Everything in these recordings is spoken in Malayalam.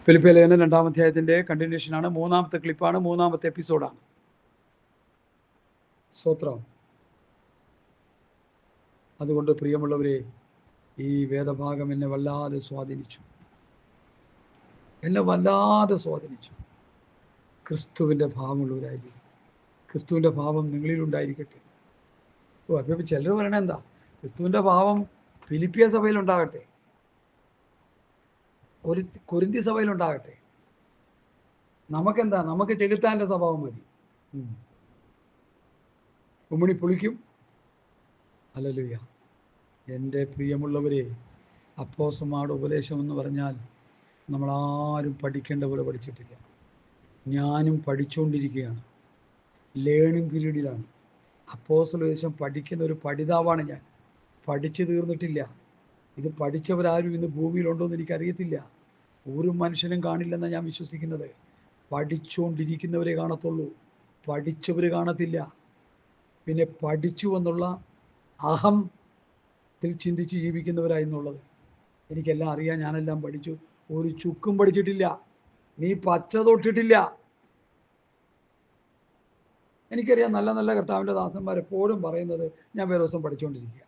ഫിലിപ്പിയ ലേഖനം 2-ാം അധ്യായത്തിൻ്റെ കണ്ടിന്യൂഷനാണ്. 3-ാമത്തെ ക്ലിപ്പാണ്, 3-ാമത്തെ എപ്പിസോഡാണ്. സ്തോത്രം. അതുകൊണ്ട് പ്രിയമുള്ളവരെ, ഈ വേദഭാഗം എന്നെ വല്ലാതെ സ്വാധീനിച്ചു. ക്രിസ്തുവിൻ്റെ ഭാവമുള്ളവരായിരിക്കും. ക്രിസ്തുവിൻ്റെ ഭാവം നിങ്ങളിലുണ്ടായിരിക്കട്ടെ. അപ്പം ചിലർ പറയണ എന്താ, ക്രിസ്തുവിൻ്റെ ഭാവം ഫിലിപ്പിയ സഭയിലുണ്ടാകട്ടെ, ഒരു കൊരിന്തി സഭയിലുണ്ടാകട്ടെ. നമുക്കെന്താ, നമുക്ക് ചെകുത്താൻ്റെ സ്വഭാവം മതി. ഉമ്മണി പുളിക്കും. ഹല്ലേലൂയ. എൻ്റെ പ്രിയമുള്ളവരെ, അപ്പോസ്തലന്മാരുടെ ഉപദേശം എന്ന് പറഞ്ഞാൽ നമ്മളാരും പഠിക്കേണ്ട പോലെ പഠിച്ചിട്ടില്ല. ഞാനും പഠിച്ചുകൊണ്ടിരിക്കുകയാണ്, ലേണിംഗ് പീരീഡിലാണ്. അപ്പോസ്തല ഉപദേശം പഠിക്കുന്ന ഒരു പഠിതാവാണ് ഞാൻ. പഠിച്ചു തീർന്നിട്ടില്ല. ഇത് പഠിച്ചവരാരും ഇന്ന് ഭൂമിയിലുണ്ടോ എന്ന് എനിക്കറിയത്തില്ല. ഒരു മനുഷ്യനും കാണില്ലെന്നാണ് ഞാൻ വിശ്വസിക്കുന്നത്. പഠിച്ചുകൊണ്ടിരിക്കുന്നവരെ കാണത്തുള്ളൂ, പഠിച്ചവർ കാണത്തില്ല. പിന്നെ പഠിച്ചു എന്നുള്ള അഹത്തിൽ ചിന്തിച്ച് ജീവിക്കുന്നവരായിരുന്നുള്ളത്. എനിക്കെല്ലാം അറിയാം, ഞാനെല്ലാം പഠിച്ചു. ഒരു ചുക്കും പഠിച്ചിട്ടില്ല. നീ പച്ച തൊട്ടിട്ടില്ല. എനിക്കറിയാം, നല്ല നല്ല കർത്താവിൻ്റെ ദാസന്മാർ എപ്പോഴും പറയുന്നത്, ഞാൻ വേറെ ദിവസം പഠിച്ചുകൊണ്ടിരിക്കുക,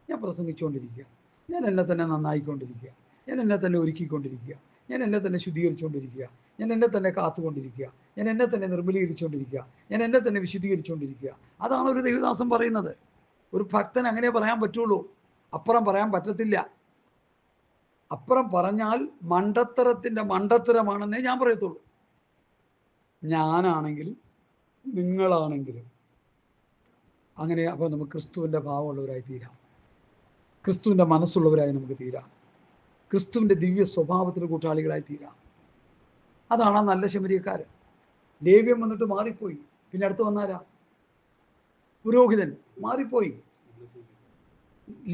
ഞാൻ പ്രസംഗിച്ചുകൊണ്ടിരിക്കുക, ഞാൻ എന്നെ തന്നെ നന്നായിക്കൊണ്ടിരിക്കുക, ഞാൻ എന്നെ തന്നെ ഒരുക്കിക്കൊണ്ടിരിക്കുക, ഞാൻ എന്നെ തന്നെ ശുദ്ധീകരിച്ചുകൊണ്ടിരിക്കുക, ഞാൻ എന്നെ തന്നെ കാത്തുകൊണ്ടിരിക്കുക, ഞാൻ എന്നെ തന്നെ നിർമ്മലീകരിച്ചുകൊണ്ടിരിക്കുക, ഞാൻ എന്നെ തന്നെ വിശുദ്ധീകരിച്ചുകൊണ്ടിരിക്കുക. അതാണ് ഒരു ദൈവദാസൻ പറയുന്നത്. ഒരു ഭക്തൻ അങ്ങനെ പറയാൻ പറ്റുള്ളൂ, അപ്പുറം പറയാൻ പറ്റത്തില്ല. അപ്പുറം പറഞ്ഞാൽ മണ്ടത്തരത്തിൻ്റെ മണ്ടത്തരമാണെന്നേ ഞാൻ പറയത്തുള്ളൂ. ഞാനാണെങ്കിലും നിങ്ങളാണെങ്കിലും അങ്ങനെ. അപ്പോൾ നമുക്ക് ക്രിസ്തുവിൻ്റെ ഭാവമുള്ളവരായി തീരാം, ക്രിസ്തുവിൻ്റെ മനസ്സുള്ളവരായി നമുക്ക് തീരാം, ക്രിസ്തുവിൻ്റെ ദിവ്യ സ്വഭാവത്തിന് കൂട്ടാളികളായി തീരാം. അതാണ് ആ നല്ല ശമരിയക്കാരൻ. ലേവ്യം വന്നിട്ട് മാറിപ്പോയി. പിന്നെ അടുത്ത് വന്നാരാ? പുരോഹിതൻ. മാറിപ്പോയി.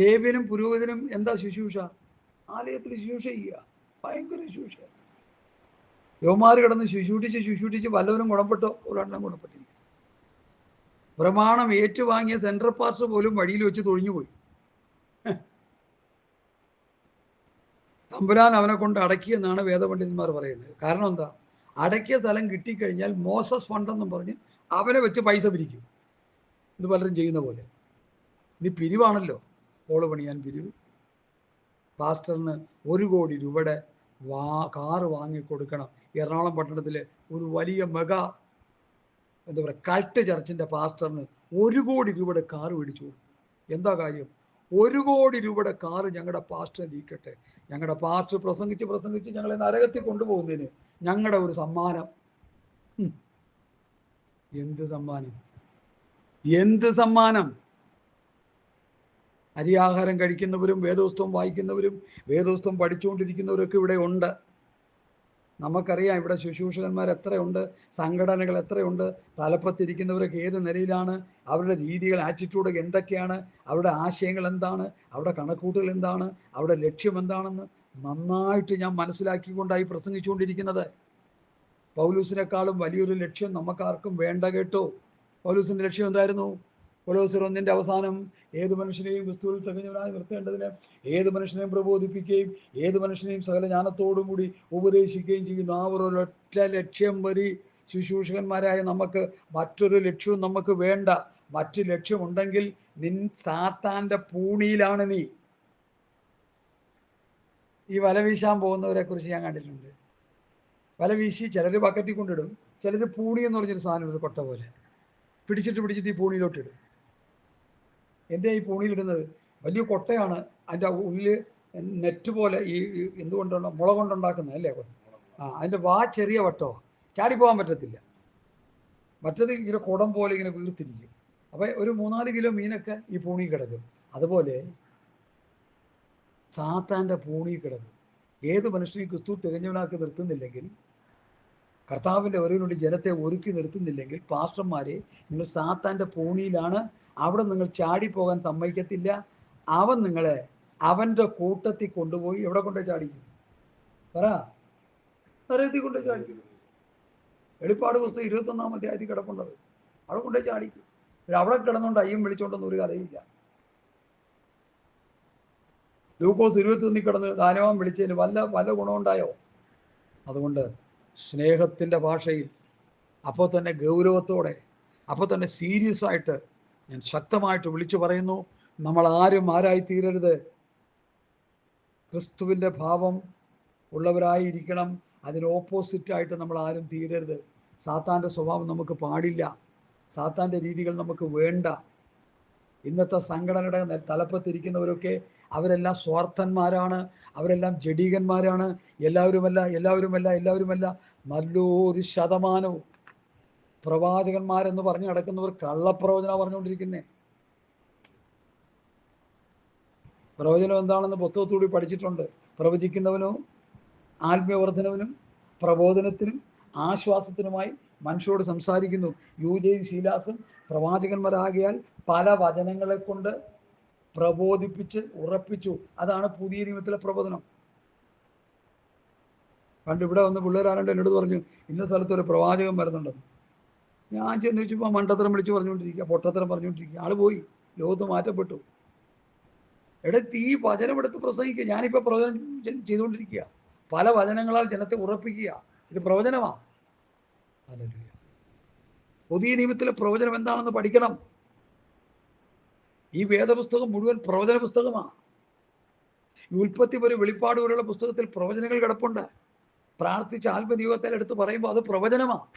ലേവ്യനും പുരോഹിതനും എന്താ ശുശ്രൂഷ? ആലയത്തിൽ ശുശ്രൂഷ ചെയ്യുക, ഭയങ്കര ശുശ്രൂഷ. യോമാർ കിടന്ന് ശുശ്രൂഷിച്ച് വല്ലവരും ഗുണപ്പെട്ടോ? ഒരെണ്ണം ഗുണപ്പെട്ടില്ല. പ്രമാണം ഏറ്റുവാങ്ങിയ സെൻട്രൽ പാർട്സ് പോലും വഴിയിൽ വെച്ച് തൊഴിഞ്ഞുപോയി. തമ്പുരാൻ അവനെ കൊണ്ട് അടക്കിയെന്നാണ് വേദപണ്ഡിതന്മാർ പറയുന്നത്. കാരണം എന്താ? അടക്കിയ സ്ഥലം കിട്ടിക്കഴിഞ്ഞാൽ മോസസ് ഫണ്ടെന്നും പറഞ്ഞ് അവനെ വെച്ച് പൈസ പിരിക്കും. ഇത് പലരും ചെയ്യുന്ന പോലെ. ഇത് പിരിവാണല്ലോ, ഹോള് പണിയാൻ പിരിവ്. പാസ്റ്ററിന് 1 കോടി രൂപയുടെ കാറ് വാങ്ങിക്കൊടുക്കണം. എറണാകുളം പട്ടണത്തിലെ ഒരു വലിയ മെഗാ എന്താ പറയുക കൾട്ട് ചർച്ചിൻ്റെ പാസ്റ്ററിന് 1 കോടി രൂപയുടെ കാറ് മേടിച്ചു കൊടുത്തു. എന്താ കാര്യം? 1 കോടി രൂപയുടെ കാറ് ഞങ്ങളുടെ പാസ്റ്ററിന് ഇരിക്കട്ടെ, ഞങ്ങളുടെ പാസ്റ്റർ പ്രസംഗിച്ച് ഞങ്ങളെ നരകത്തിൽ കൊണ്ടുപോകുന്നതിന് ഞങ്ങളുടെ ഒരു സമ്മാനം. എന്ത് സമ്മാനം? എന്ത് സമ്മാനം? അരിയാഹാരം കഴിക്കുന്നവരും വേദോസ്തവം വായിക്കുന്നവരും വേദോസ്തവം പഠിച്ചുകൊണ്ടിരിക്കുന്നവരൊക്കെ ഇവിടെ ഉണ്ട്. നമുക്കറിയാം ഇവിടെ ശുശ്രൂഷകന്മാർ എത്രയുണ്ട്, സംഘടനകൾ എത്രയുണ്ട്, തലപ്പത്തിരിക്കുന്നവരൊക്കെ ഏത് നിലയിലാണ്, അവരുടെ രീതികൾ, ആറ്റിറ്റ്യൂഡ് എന്തൊക്കെയാണ്, അവരുടെ ആശയങ്ങൾ എന്താണ്, അവരുടെ കണക്കൂട്ടുകൾ എന്താണ്, അവരുടെ ലക്ഷ്യം എന്താണെന്ന് നന്നായിട്ട് ഞാൻ മനസ്സിലാക്കിക്കൊണ്ടായി പ്രസംഗിച്ചുകൊണ്ടിരിക്കുന്നത്. പൗലൂസിനേക്കാളും വലിയൊരു ലക്ഷ്യം നമുക്കാർക്കും വേണ്ട കേട്ടോ. പൗലൂസിൻ്റെ ലക്ഷ്യം എന്തായിരുന്നു? കൊലോസ്യർ 1 അവസാനം ഏത് മനുഷ്യനെയും ക്രിസ്തുവിൽ തികഞ്ഞവനായി നിർത്തേണ്ടതിന് ഏത് മനുഷ്യനെയും പ്രബോധിപ്പിക്കുകയും ഏത് മനുഷ്യനെയും സകല ജ്ഞാനത്തോടും കൂടി ഉപദേശിക്കുകയും ചെയ്യുന്നു. ആ ഒരൊറ്റ ലക്ഷ്യം മതി ശുശ്രൂഷകന്മാരായ നമുക്ക്. മറ്റൊരു ലക്ഷ്യവും നമുക്ക് വേണ്ട. മറ്റു ലക്ഷ്യമുണ്ടെങ്കിൽ സാത്താൻ്റെ പൂണിയിലാണ് നീ. ഈ വല വീശാൻ പോകുന്നവരെ കുറിച്ച് ഞാൻ കണ്ടിട്ടുണ്ട്. വല വീശി ചിലർ ബക്കറ്റിൽ കൊണ്ടിടും, ചിലർ പൂണി എന്ന് പറഞ്ഞൊരു സാധനം, ഒരു കൊട്ട പോലെ പിടിച്ചിട്ട് ഈ പൂണിയിലോട്ടിടും. എന്താ ഈ പൂണിയിലിടുന്നത്? വലിയ കൊട്ടയാണ്, അതിൻ്റെ ഉള്ളിൽ നെറ്റ് പോലെ ഈ എന്തുകൊണ്ടുള്ള മുള കൊണ്ടുണ്ടാക്കുന്നത് അല്ലേ? അതിൻ്റെ ചെറിയ വട്ടോ, ചാടിപ്പോകാൻ പറ്റത്തില്ല. മറ്റത് ഇങ്ങനെ കുടം പോലെ ഇങ്ങനെ വീർത്തിരിക്കും. അപ്പോൾ ഒരു 3-4 കിലോ മീനൊക്കെ ഈ പൂണി കിടക്കും. അതുപോലെ സാത്താൻ്റെ പൂണി കിടക്കും. ഏത് മനുഷ്യനെയും ക്രിസ്തു തികഞ്ഞവനാക്കി നിർത്തുന്നില്ലെങ്കിൽ, കർത്താവിൻ്റെ വരവിനുവേണ്ടി ജനത്തെ ഒരുക്കി നിർത്തുന്നില്ലെങ്കിൽ, പാസ്റ്റർമാരെ, നിങ്ങൾ സാത്താൻ്റെ പൂണിയിലാണ്. അവിടെ നിങ്ങൾ ചാടിപ്പോകാൻ സമ്മതിക്കത്തില്ല. അവൻ നിങ്ങളെ അവൻ്റെ കൂട്ടത്തിൽ കൊണ്ടുപോയി എവിടെ കൊണ്ടുപോയി ചാടിക്കും? പറ. നരകത്തിൽ കൊണ്ടുപോയി ചാടിക്കും. വെളിപ്പാട് പുസ്തകം 21-ാം അധ്യായത്തിൽ കിടപ്പുണ്ടത്. അവിടെ കൊണ്ടുപോയി ചാടിക്കും. അവിടെ കിടന്നുകൊണ്ട് അയ്യം വിളിച്ചോണ്ടൊന്നും ഒരു കഥയില്ല. ലൂക്കോസ് 21 കിടന്ന് ദാനവാൻ വിളിച്ചതിന് വല്ല ഗുണമുണ്ടായോ? അതുകൊണ്ട് സ്നേഹത്തിൻ്റെ ഭാഷയിൽ, അപ്പോൾ തന്നെ ഗൗരവത്തോടെ, അപ്പോൾ തന്നെ സീരിയസ് ആയിട്ട് ഞാൻ ശക്തമായിട്ട് വിളിച്ചു പറയുന്നു, നമ്മൾ ആരായി തീരരുത്. ക്രിസ്തുവിൻ്റെ ഭാവം ഉള്ളവരായിരിക്കണം. അതിന് ഓപ്പോസിറ്റായിട്ട് നമ്മൾ ആരും തീരരുത്. സാത്താൻ്റെ സ്വഭാവം നമുക്ക് പാടില്ല. സാത്താൻ്റെ രീതികൾ നമുക്ക് വേണ്ട. ഇന്നത്തെ സംഘടനയുടെ തലപ്പത്തിരിക്കുന്നവരൊക്കെ അവരെല്ലാം സ്വാർത്ഥന്മാരാണ്, അവരെല്ലാം ജഡീകന്മാരാണ്. എല്ലാവരുമല്ല നല്ലൊരു ശതമാനവും പ്രവാചകന്മാരെന്ന് പറഞ്ഞു നടക്കുന്നവർ കള്ളപ്രവചന പറഞ്ഞുകൊണ്ടിരിക്കുന്നേ. പ്രവചനം എന്താണെന്ന് പുസ്തകത്തൂടി പഠിച്ചിട്ടുണ്ട്. പ്രവചിക്കുന്നവനോ ആത്മീയവർദ്ധനവിനും പ്രബോധനത്തിനും ആശ്വാസത്തിനുമായി മനുഷ്യരോട് സംസാരിക്കുന്നു. യൂജയും ശീലാസും പ്രവാചകന്മാരാകിയാൽ പല വചനങ്ങളെ കൊണ്ട് പ്രബോധിപ്പിച്ച് ഉറപ്പിച്ചു. അതാണ് പുതിയ നിയമത്തിലെ പ്രബോധനം. പണ്ട് ഇവിടെ വന്ന് പിള്ളേരാണ്ട് എന്നോട് പറഞ്ഞു, ഇന്ന സ്ഥലത്ത് ഒരു പ്രവാചകൻ വരുന്നുണ്ടെന്ന്. ഞാൻ ചെന്ന് വെച്ചപ്പോൾ മണ്ടത്തരം വിളിച്ച് പറഞ്ഞുകൊണ്ടിരിക്കുക, പൊട്ടത്തരം പറഞ്ഞുകൊണ്ടിരിക്കുക. ആള് പോയി, ലോകത്ത് മാറ്റപ്പെട്ടു. ഈ വചനമെടുത്ത് പ്രസംഗിക്കുക. ഞാനിപ്പോൾ പ്രവചനം ചെയ്തുകൊണ്ടിരിക്കുക. പല വചനങ്ങളാൽ ജനത്തെ ഉറപ്പിക്കുക. ഇത് പ്രവചനമാണ്. ഹല്ലേലൂയ. പുതിയ നിയമത്തിലെ പ്രവചനം എന്താണെന്ന് പഠിക്കണം. ഈ വേദപുസ്തകം മുഴുവൻ പ്രവചന പുസ്തകമാണ്. ഈ ഉൽപ്പത്തി വരെ വെളിപ്പാട് വരെയുള്ള പുസ്തകത്തിൽ പ്രവചനങ്ങൾ കിടപ്പുണ്ട്. പ്രാർത്ഥിച്ച ആത്മദൈവത്തിൽ എടുത്ത് പറയുമ്പോൾ അത് പ്രവചനമാണ്.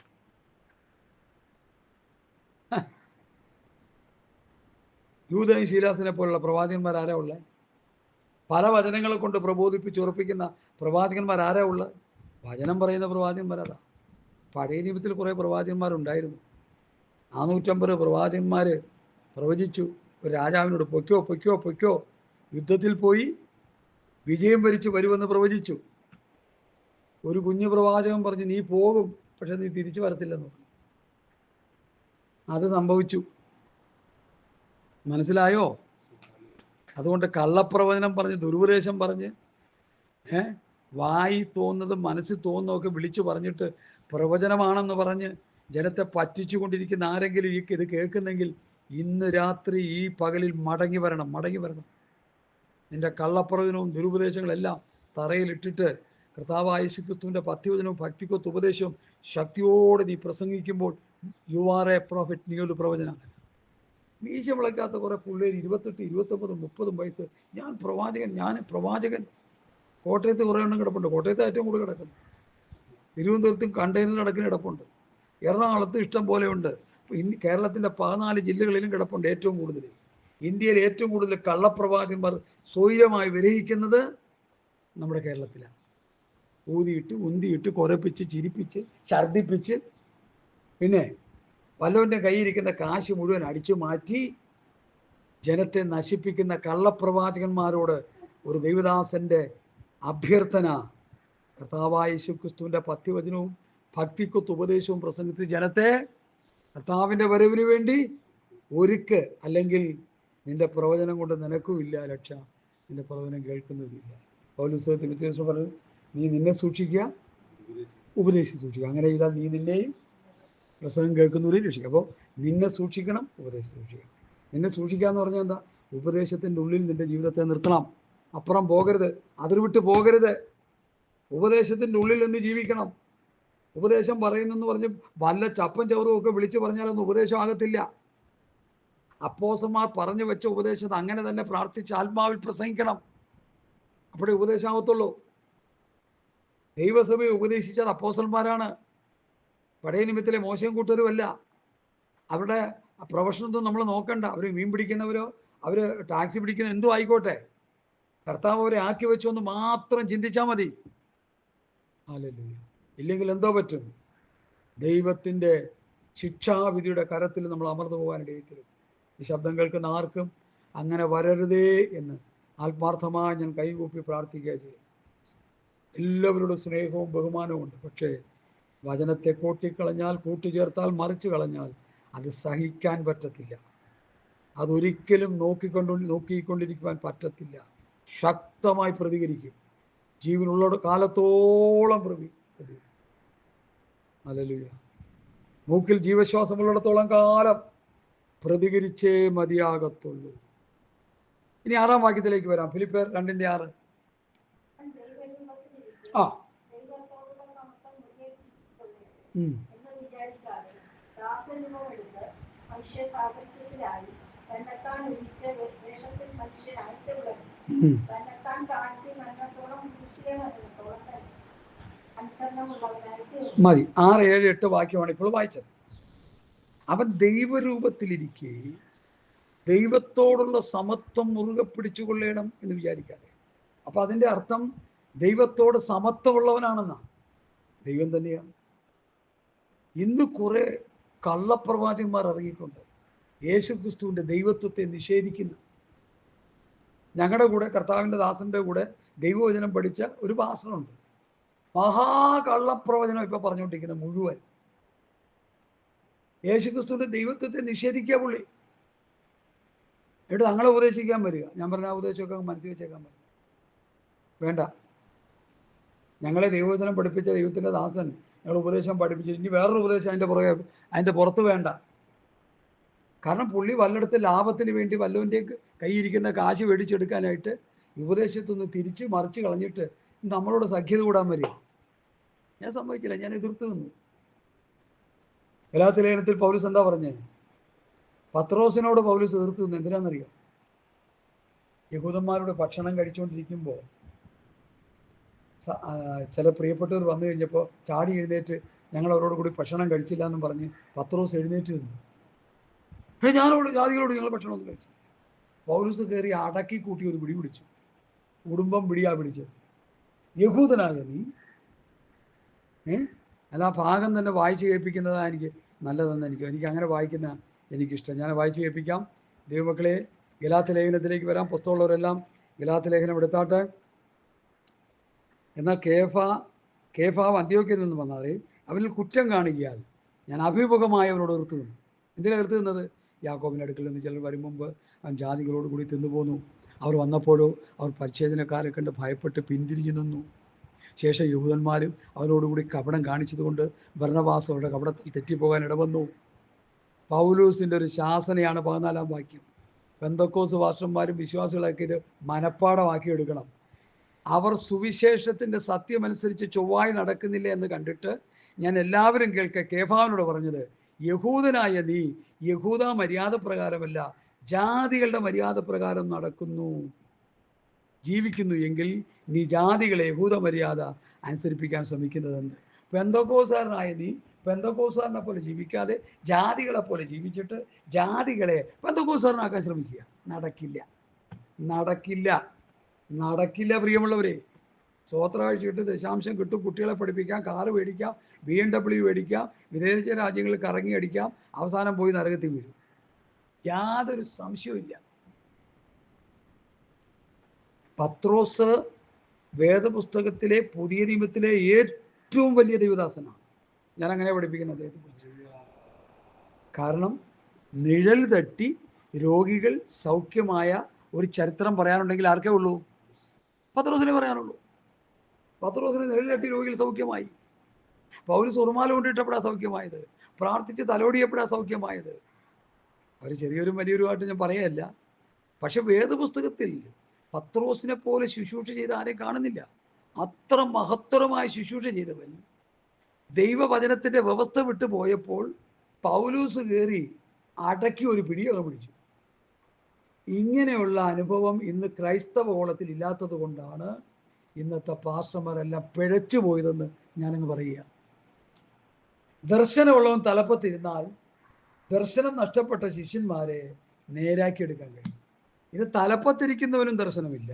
യൂദയും ശീലാസിനെ പോലുള്ള പ്രവാചകന്മാർ ആരാ ഉള്ളത്? പല വചനങ്ങളെ കൊണ്ട് പ്രബോധിപ്പിച്ചുറപ്പിക്കുന്ന പ്രവാചകന്മാർ ആരാ ഉള്ളത്? വചനം പറയുന്ന പ്രവാചകന്മാരതാ. പഴയ നിയമത്തിൽ കുറേ പ്രവാചകന്മാരുണ്ടായിരുന്നു. 450 പ്രവാചകന്മാർ പ്രവചിച്ചു. ഒരു രാജാവിനോട് പൊയ്ക്കോ, യുദ്ധത്തിൽ പോയി വിജയം വരിച്ചു വരുമെന്ന് പ്രവചിച്ചു. ഒരു കുഞ്ഞു പ്രവാചകൻ പറഞ്ഞു, നീ പോകും, പക്ഷെ നീ തിരിച്ചു വരത്തില്ലെന്ന് പറഞ്ഞു. അത് സംഭവിച്ചു. മനസ്സിലായോ? അതുകൊണ്ട് കള്ളപ്രവചനം പറഞ്ഞ്, ദുരുപദേശം പറഞ്ഞ്, വായി തോന്നുന്നതും മനസ്സിൽ തോന്നുന്നതൊക്കെ വിളിച്ചു പറഞ്ഞിട്ട് പ്രവചനമാണെന്ന് പറഞ്ഞ് ജനത്തെ പറ്റിച്ചു കൊണ്ടിരിക്കുന്ന ആരെങ്കിലും ഇത് കേൾക്കുന്നെങ്കിൽ ഇന്ന് രാത്രി ഈ പകലിൽ മടങ്ങി വരണം. നിന്റെ കള്ളപ്രവചനവും ദുരുപദേശങ്ങളെല്ലാം തറയിലിട്ടിട്ട് കർത്താവായ യേശുക്രിസ്തുവിൻ്റെ പത്യവചനവും ഭക്തിക്കൊത്ത് ഉപദേശവും ശക്തിയോടെ നീ പ്രസംഗിക്കുമ്പോൾ യു ആർ എ പ്രോഫിറ്റ്. നീ ഒരു പ്രവചനമാണ്. മീശ വിളക്കാത്ത കുറേ പിള്ളേർ 28, 29, 30 വയസ്സ്, ഞാൻ പ്രവാചകൻ. കോട്ടയത്ത് കുറേ എണ്ണം കിടപ്പുണ്ട്. കോട്ടയത്ത് ഏറ്റവും കൂടുതൽ കിടക്കുന്നു. തിരുവനന്തപുരത്തും കണ്ടെയ്നർ കിടക്കുന്ന കിടപ്പുണ്ട്. എറണാകുളത്ത് ഇഷ്ടം പോലെ ഉണ്ട്. കേരളത്തിൻ്റെ 14 ജില്ലകളിലും കിടപ്പുണ്ട് ഏറ്റവും കൂടുതൽ. ഇന്ത്യയിൽ ഏറ്റവും കൂടുതൽ കള്ളപ്രവാചകന്മാർ സ്വൈരമായി വിരഹിക്കുന്നത് നമ്മുടെ കേരളത്തിലാണ്. ഊതിയിട്ട് ഉന്തിയിട്ട് കുരപ്പിച്ച് ചിരിപ്പിച്ച് ഛർദിപ്പിച്ച് പിന്നെ വല്ലവൻ്റെ കയ്യിരിക്കുന്ന കാശ് മുഴുവൻ അടിച്ചു മാറ്റി ജനത്തെ നശിപ്പിക്കുന്ന കള്ളപ്രവാചകന്മാരോട് ഒരു ദൈവദാസൻ്റെ അഭ്യർത്ഥന, കർത്താവായ യേശുക്രിസ്തുവിൻ്റെ പത്യവചനവും ഭക്തിക്കൊത്ത് ഉപദേശവും പ്രസംഗിച്ച് ജനത്തെ കർത്താവിൻ്റെ വരവിന് വേണ്ടി ഒരുക്ക്. അല്ലെങ്കിൽ നിന്റെ പ്രവചനം കൊണ്ട് നിനക്കുമില്ല രക്ഷ, നിന്റെ പ്രവചനം കേൾക്കുന്നതുമില്ല. പൗലോസ് തിമോഥെയോസിനോട് പറഞ്ഞു, നീ നിന്നെ സൂക്ഷിക്കുക, ഉപദേശിച്ച് സൂക്ഷിക്കുക. അങ്ങനെ ചെയ്താൽ നീ നിന്നെയും പ്രസംഗം കേൾക്കുന്നവരെയും രക്ഷിക്കുക. അപ്പോൾ നിന്നെ സൂക്ഷിക്കണം, ഉപദേശം സൂക്ഷിക്കണം. നിന്നെ സൂക്ഷിക്കുക എന്ന് പറഞ്ഞാൽ എന്താ? ഉപദേശത്തിൻ്റെ ഉള്ളിൽ നിന്റെ ജീവിതത്തെ നിർത്തണം. അപ്പുറം പോകരുത്, അതിർവിട്ട് പോകരുത്. ഉപദേശത്തിൻ്റെ ഉള്ളിൽ നിന്ന് ജീവിക്കണം. ഉപദേശം പറയുന്നെന്ന് പറഞ്ഞ് വല്ല ചപ്പൻ ചവറും ഒക്കെ വിളിച്ചു പറഞ്ഞാലൊന്നും ഉപദേശം ആകത്തില്ല. അപ്പോസ്തലന്മാർ പറഞ്ഞു വെച്ച ഉപദേശം അങ്ങനെ തന്നെ പ്രാർത്ഥിച്ച് ആത്മാവിൽ പ്രസംഗിക്കണം. അപ്പോഴേ ഉപദേശമാകത്തുള്ളൂ. ദൈവസഭയെ ഉപദേശിച്ചത് അപ്പോസ്തലന്മാരാണ്. പഴയ നിയമത്തിലെ മോശയും കൂട്ടരുമല്ല. അവരുടെ പ്രൊഫഷനൊന്നും നമ്മൾ നോക്കണ്ട. അവർ മീൻ പിടിക്കുന്നവരോ അവർ ടാക്സി പിടിക്കുന്ന എന്തോ ആയിക്കോട്ടെ, കർത്താവ് അവരെ ആക്കി വെച്ചൊന്ന് മാത്രം ചിന്തിച്ചാൽ മതി. ഹല്ലേലൂയ. ഇല്ലെങ്കിൽ എന്തോ പറ്റും? ദൈവത്തിൻ്റെ ശിക്ഷാവിധിയുടെ കരത്തിൽ നമ്മൾ അമർന്നു പോകാനിടയിലും. ഈ ശബ്ദം കേൾക്കുന്ന ആർക്കും അങ്ങനെ വരരുതേ എന്ന് ആത്മാർത്ഥമായി ഞാൻ കൈകൂപ്പി പ്രാർത്ഥിക്കുക ചെയ്യും. എല്ലാവരുടെ സ്നേഹവും ബഹുമാനവും ഉണ്ട്. പക്ഷേ വചനത്തെ കൂട്ടിക്കളഞ്ഞാൽ, കൂട്ടിച്ചേർത്താൽ, മറിച്ച് കളഞ്ഞാൽ അത് സഹിക്കാൻ പറ്റത്തില്ല. അതൊരിക്കലും നോക്കിക്കൊണ്ടിരിക്കുവാൻ പറ്റത്തില്ല. ശക്തമായി പ്രതികരിക്കും. ജീവനുള്ള കാലത്തോളം പ്രതികരിക്കും. ഹല്ലേലൂയ. മൂക്കിൽ ജീവശ്വാസമുള്ളിടത്തോളം കാലം പ്രതികരിച്ചേ മതിയാകത്തുള്ളൂ. ഇനി 6-ാം വാക്യത്തിലേക്ക് വരാം. ഫിലിപ്പിയർ 2:6. എന്ന് വിചാരിക്കാതെ ദാസരൂപം എടുത്ത് മനുഷ്യ സാദൃശ്യത്തിലായി തന്നെത്താൻ ഒഴിച്ച വേഷത്തിൽ മനുഷ്യനായിട്ട് വിളങ്ങി. തന്നെത്താൻ താഴ്ത്തി മരണത്തോളം മനുഷ്യരെ മരണത്തോളം തന്നെ അനുസരണമുള്ളവനായി തീർന്നു. മതി. 6, 7, 8 വാക്യമാണ് ഇപ്പോൾ വായിച്ചത്. അവൻ ദൈവരൂപത്തിലിരിക്കെ ദൈവത്തോടുള്ള സമത്വം മുറുകെ പിടിച്ചുകൊള്ളണം എന്ന് വിചാരിക്കാതെ. അപ്പൊ അതിന്റെ അർത്ഥം ദൈവത്തോട് സമത്വമുള്ളവനാണെന്നാണ്. ദൈവം തന്നെയാണ്. ഇന്ന് കുറെ കള്ളപ്രവാചകന്മാർ ഇറങ്ങിയിട്ടുണ്ട്, യേശു ക്രിസ്തുവിന്റെ ദൈവത്വത്തെ നിഷേധിക്കുന്നു. ഞങ്ങളുടെ കൂടെ കർത്താവിന്റെ ദാസന്റെ കൂടെ ദൈവവചനം പഠിച്ച ഒരു പാസ്റ്ററുണ്ട്. മഹാകള്ളപ്രവചനം ഇപ്പൊ പറഞ്ഞുകൊണ്ടിരിക്കുന്നത് മുഴുവൻ. യേശു ക്രിസ്തുവിന്റെ ദൈവത്വത്തെ നിഷേധിക്കുക പുള്ളി. എന്നിട്ട് ഞങ്ങളെ ഉപദേശിക്കാൻ വരിക. ഞാൻ പറഞ്ഞ ആ ഉപദേശമൊക്കെ മനസ്സിൽ വെച്ചേക്കാൻ പറ്റും. വേണ്ട, ഞങ്ങളെ ദൈവവചനം പഠിപ്പിച്ച ദൈവത്തിന്റെ ദാസൻ ഞങ്ങൾ ഉപദേശം പഠിപ്പിച്ചു, ഇനി വേറൊരു ഉപദേശം അതിന്റെ പുറത്ത് വേണ്ട. കാരണം പുള്ളി വല്ലയിടത്ത് ലാഭത്തിന് വേണ്ടി വല്ലവൻ്റെ കയ്യിരിക്കുന്ന കാശ് മേടിച്ചെടുക്കാനായിട്ട് ഉപദേശത്തൊന്ന് തിരിച്ച് മറിച്ച് കളഞ്ഞിട്ട് നമ്മളോട് സഖ്യത കൂടാൻ വരിക. ഞാൻ സമ്മതിച്ചില്ല, ഞാൻ എതിർത്ത് നിന്നു. ഗലാത്യ ലേഖനത്തിൽ പൗലോസ് എന്താ പറഞ്ഞേ? പത്രോസിനോട് പൗലോസ് എതിർത്ത് നിന്നു. എന്തിനാണെന്നറിയാം? യഹൂദന്മാരോട് ഭക്ഷണം കഴിച്ചുകൊണ്ടിരിക്കുമ്പോൾ ചില പ്രിയപ്പെട്ടവർ വന്നു കഴിഞ്ഞപ്പോൾ ചാടി എഴുന്നേറ്റ് ഞങ്ങൾ അവരോട് കൂടി ഭക്ഷണം കഴിച്ചില്ല എന്നും പറഞ്ഞ് പത്രോസ് എഴുന്നേറ്റ് നിന്നു. ഞാനോട് ജാതികളോട് ഞങ്ങൾ ഭക്ഷണമൊന്നും കഴിച്ചു. പൗലോസ് കയറി അടക്കി കൂട്ടി ഒരു പിടി പിടിച്ചു. കുടുംബം പിടിയാ പിടിച്ചത്. യഹൂദനായ നീ അല്ല, ആ ഭാഗം തന്നെ വായിച്ച് കേൾപ്പിക്കുന്നതാണ് എനിക്ക് നല്ലതെന്ന് എനിക്ക് അങ്ങനെ വായിക്കുന്ന എനിക്കിഷ്ടം. ഞാൻ വായിച്ച് കേൾപ്പിക്കാം. ദൈവമക്കളെ, ഗലാത്യ ലേഖനത്തിലേക്ക് വരാം. പുസ്തകമുള്ളവരെല്ലാം ഗലാത്യ ലേഖനം എടുത്താട്ടെ. എന്നാൽ കേഫാവ് അന്ത്യോക്യയിൽ നിന്ന് വന്നാലേ അവരിൽ കുറ്റം കാണിക്കാൻ ഞാൻ അഭിമുഖമായവരോട് എതിർത്ത് നിന്നു. എന്തിനാണ് എതിർത്ത് നിന്നത്? യാക്കോബിൻ്റെ അടുക്കൽ നിന്ന് ചിലർ വരും മുമ്പ് അവൻ ജാതികളോട് കൂടി തിന്നുപോന്നു. അവർ വന്നപ്പോഴോ അവർ പരിച്ഛേദനക്കാരെ കണ്ട് ഭയപ്പെട്ട് പിന്തിരിഞ്ഞു നിന്നു. ശേഷം യഹൂദന്മാരും അവരോടുകൂടി കപടം കാണിച്ചതുകൊണ്ട് ബർന്നബാസ് അവരുടെ കപടത്തിൽ തെറ്റിപ്പോകാൻ ഇടവന്നു. പൗലൂസിൻ്റെ ഒരു ശാസനയാണ് 14-ാം വാക്യം. പെന്തക്കോസ് പാസ്റ്റർമാരും വിശ്വാസികളൊക്കെ ഇത് മനഃപ്പാടമാക്കി എടുക്കണം. അവർ സുവിശേഷത്തിൻ്റെ സത്യമനുസരിച്ച് ചൊവ്വായി നടക്കുന്നില്ല എന്ന് കണ്ടിട്ട് ഞാൻ എല്ലാവരും കേൾക്കെ കേഫാവിനോട് പറഞ്ഞത്, യഹൂദനായ നീ യഹൂദ മര്യാദ പ്രകാരമല്ല ജാതികളുടെ മര്യാദ പ്രകാരം ജീവിക്കുന്നു എങ്കിൽ നീ ജാതികളെ യഹൂദ മര്യാദ അനുസരിപ്പിക്കാൻ ശ്രമിക്കുന്നതെന്ന്. പെന്തക്കോസുകാരനായ നീ പെന്തക്കോസുകാരനെ പോലെ ജീവിക്കാതെ ജാതികളെ പോലെ ജീവിച്ചിട്ട് ജാതികളെ പെന്തക്കോസുകാരനാക്കാൻ ശ്രമിക്കുക. നടക്കില്ല പ്രിയമുള്ളവരെ. സ്വോത്രകാഴ്ച കിട്ടും, ദശാംശം കിട്ടും, കുട്ടികളെ പഠിപ്പിക്കാം, കാറ് മേടിക്കാം, BMW മേടിക്കാം, വിദേശ രാജ്യങ്ങളിൽ കറങ്ങി അടിക്കാം, അവസാനം പോയി നരകത്തിൽ വീഴും. യാതൊരു സംശയവുമില്ല. പത്രോസ് വേദപുസ്തകത്തിലെ പുതിയ നിയമത്തിലെ ഏറ്റവും വലിയ ദൈവദാസനാണ്. ഞാൻ അങ്ങനെ പഠിപ്പിക്കുന്ന അദ്ദേഹത്തെ കുറിച്ച്. കാരണം നിഴൽ തട്ടി രോഗികൾ സൗഖ്യമായ ഒരു ചരിത്രം പറയാനുണ്ടെങ്കിൽ ആർക്കേ ഉള്ളൂ? പത്രോസിനെ പറയാനുള്ളൂ. പത്രോസിനെ നിഴൽ തട്ടി രോഗികൾ സൗഖ്യമായി. പൗലോസ് ഉറുമാല കൊണ്ടിട്ടപ്പോഴാണ് സൗഖ്യമായത്. പ്രാർത്ഥിച്ച് തലോടിയപ്പോഴാണ് സൗഖ്യമായത്. അവർ ചെറിയൊരു വലിയൊരുമായിട്ട് ഞാൻ പറയല്ല. പക്ഷെ വേദപുസ്തകത്തിൽ പത്രോസിനെ പോലെ ശുശ്രൂഷ ചെയ്ത ആരെയും കാണുന്നില്ല. അത്ര മഹത്തരമായ ശുശ്രൂഷ ചെയ്തവൻ ദൈവവചനത്തിന്റെ വ്യവസ്ഥ വിട്ടു പോയപ്പോൾ പൗലൂസ് കയറി അടക്കി ഒരു പിടിയൊക്കെ പിടിച്ചു. ഇങ്ങനെയുള്ള അനുഭവം ഇന്ന് ക്രൈസ്തവ കോളത്തിൽ ഇല്ലാത്തത് കൊണ്ടാണ് ഇന്നത്തെ പാസ്റ്റർമാരെല്ലാം പിഴച്ചു പോയതെന്ന് ഞാനങ്ങ് പറയുക. ദർശനമുള്ളവൻ തലപ്പത്തിരുന്നാൽ ദർശനം നഷ്ടപ്പെട്ട ശിഷ്യന്മാരെ നേരാക്കിയെടുക്കാൻ കഴിയും. ഇത് തലപ്പത്തിരിക്കുന്നവനും ദർശനമില്ല,